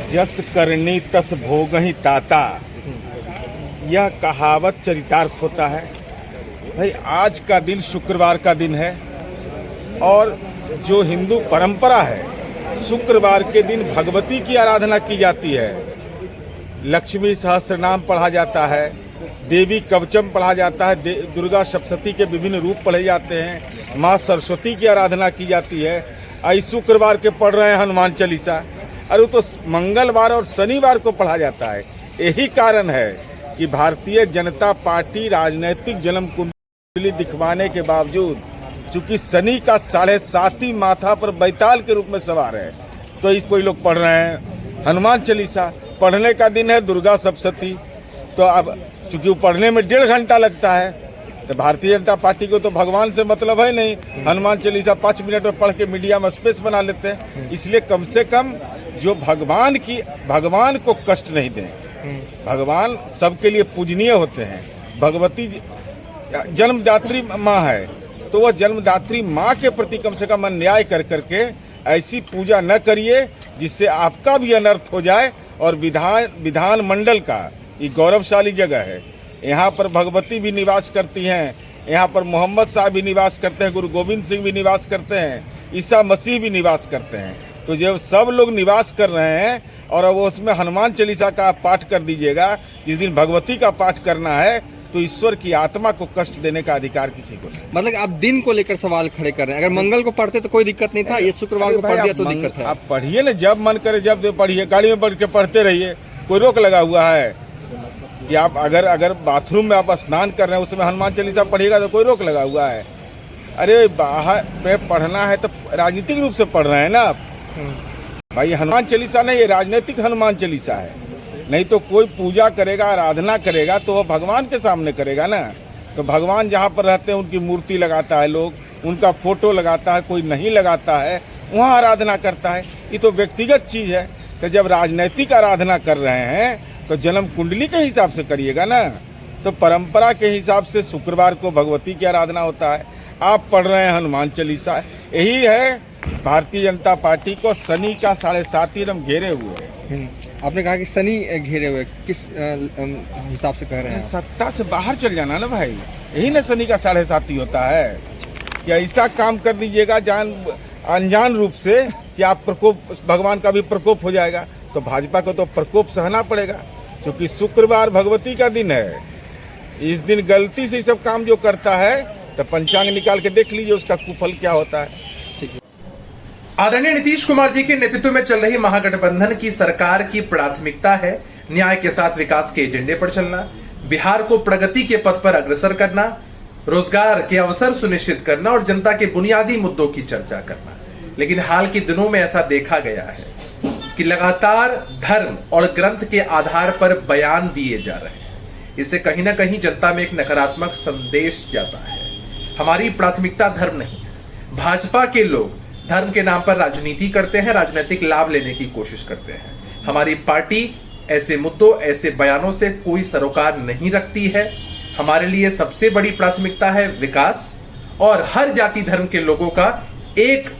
जस करनी तस भोगहि ताता, यह कहावत चरितार्थ होता है। भाई आज का दिन शुक्रवार का दिन है और जो हिंदू परंपरा है, शुक्रवार के दिन भगवती की आराधना की जाती है। लक्ष्मी सहस्रनाम पढ़ा जाता है, देवी कवचम पढ़ा जाता है, दुर्गा सप्तशती के विभिन्न रूप पढ़े जाते हैं, माँ सरस्वती की आराधना की जाती है। आज शुक्रवार के पढ़ रहे हैं हनुमान चालीसा, और वो तो मंगलवार और शनिवार को पढ़ा जाता है। यही कारण है कि भारतीय जनता पार्टी राजनीतिक जन्म कुंडली दिखवाने के बावजूद, चूंकि शनि का 7.5 माथा पर बैताल के रूप में सवार है, तो इसको लोग पढ़ रहे हैं हनुमान चालीसा। पढ़ने का दिन है दुर्गा सप्तशती, तो अब चूंकि वो पढ़ने में 1.5 घंटा लगता है, तो भारतीय जनता पार्टी को तो भगवान से मतलब है नहीं। हनुमान चालीसा 5 मिनट में पढ़ के मीडिया में स्पेस बना लेते हैं। इसलिए कम से कम जो भगवान को कष्ट नहीं दें। भगवान सबके लिए पूजनीय होते हैं। भगवती जन्मदात्री माँ है, तो वह जन्मदात्री माँ के प्रति कम से कम अन्याय कर करके ऐसी पूजा न करिए जिससे आपका भी अनर्थ हो जाए। और विधान मंडल का ये गौरवशाली जगह है। यहाँ पर भगवती भी निवास करती हैं, यहाँ पर मोहम्मद साहब भी निवास करते हैं, गुरु गोविंद सिंह भी निवास करते हैं, ईसा मसीह भी निवास करते हैं। तो जब सब लोग निवास कर रहे हैं और अब उसमें हनुमान चालीसा का पाठ कर दीजिएगा, जिस दिन भगवती का पाठ करना है, तो ईश्वर की आत्मा को कष्ट देने का अधिकार किसी को नहीं। मतलब आप दिन को लेकर सवाल खड़े कर रहे हैं। अगर मंगल को पढ़ते तो कोई दिक्कत नहीं था, ये शुक्रवार को पढ़ दिया तो दिक्कत है। आप पढ़िए ना, जब मन करे जब पढ़िए, गाड़ी में बैठ के पढ़ते रहिए, कोई रोक लगा हुआ है कि आप अगर बाथरूम में आप स्नान कर रहे हैं उसमें हनुमान चालीसा पढ़िएगा तो कोई रोक लगा हुआ है? अरे बाहर पे पढ़ना है तो राजनीतिक रूप से पढ़ रहे हैं ना आप। भाई हनुमान चालीसा नहीं, ये राजनीतिक हनुमान चालीसा है। नहीं तो कोई पूजा करेगा, आराधना करेगा तो वह भगवान के सामने करेगा ना। तो भगवान जहाँ पर रहते हैं उनकी मूर्ति लगाता है लोग, उनका फोटो लगाता है, कोई नहीं लगाता है, वहाँ आराधना करता है। ये तो व्यक्तिगत चीज है। तो जब राजनैतिक आराधना कर रहे हैं तो जन्म कुंडली के हिसाब से करिएगा ना। तो परंपरा के हिसाब से शुक्रवार को भगवती की आराधना होता है। आप पढ़ रहे हैं हनुमान चालीसा। यही है भारतीय जनता पार्टी को शनि का 7.5 एकदम घेरे हुए है। आपने कहा कि शनि घेरे हुए, किस हिसाब से कह रहे हैं? सत्ता से बाहर चल जाना ना भाई, यही ना शनि का 7.5 होता है। कि ऐसा काम कर दीजिएगा अनजान रूप से कि आप भगवान का भी प्रकोप हो जाएगा। तो भाजपा को तो प्रकोप सहना पड़ेगा, क्योंकि शुक्रवार भगवती का दिन है। इस दिन गलती से सब काम जो करता है तो पंचांग निकाल के देख लीजिए उसका कुफल क्या होता है। आदरणीय नीतीश कुमार जी के नेतृत्व में चल रही महागठबंधन की सरकार की प्राथमिकता है न्याय के साथ विकास के एजेंडे पर चलना, बिहार को प्रगति के पथ पर अग्रसर करना, रोजगार के अवसर सुनिश्चित करना और जनता के बुनियादी मुद्दों की चर्चा करना। लेकिन हाल के दिनों में ऐसा देखा गया है कि लगातार धर्म और ग्रंथ के आधार पर बयान दिए जा रहे हैं। इससे कहीं ना कहीं जनता में एक नकारात्मक संदेश जाता है। हमारी प्राथमिकता धर्म नहीं है। भाजपा के लोग धर्म के नाम पर राजनीति करते हैं, राजनीतिक लाभ लेने की कोशिश करते हैं। हमारी पार्टी ऐसे मुद्दों, ऐसे बयानों से कोई सरोकार नहीं रखती है। हमारे लिए सबसे बड़ी प्राथमिकता है विकास और हर जाति धर्म के लोगों का एक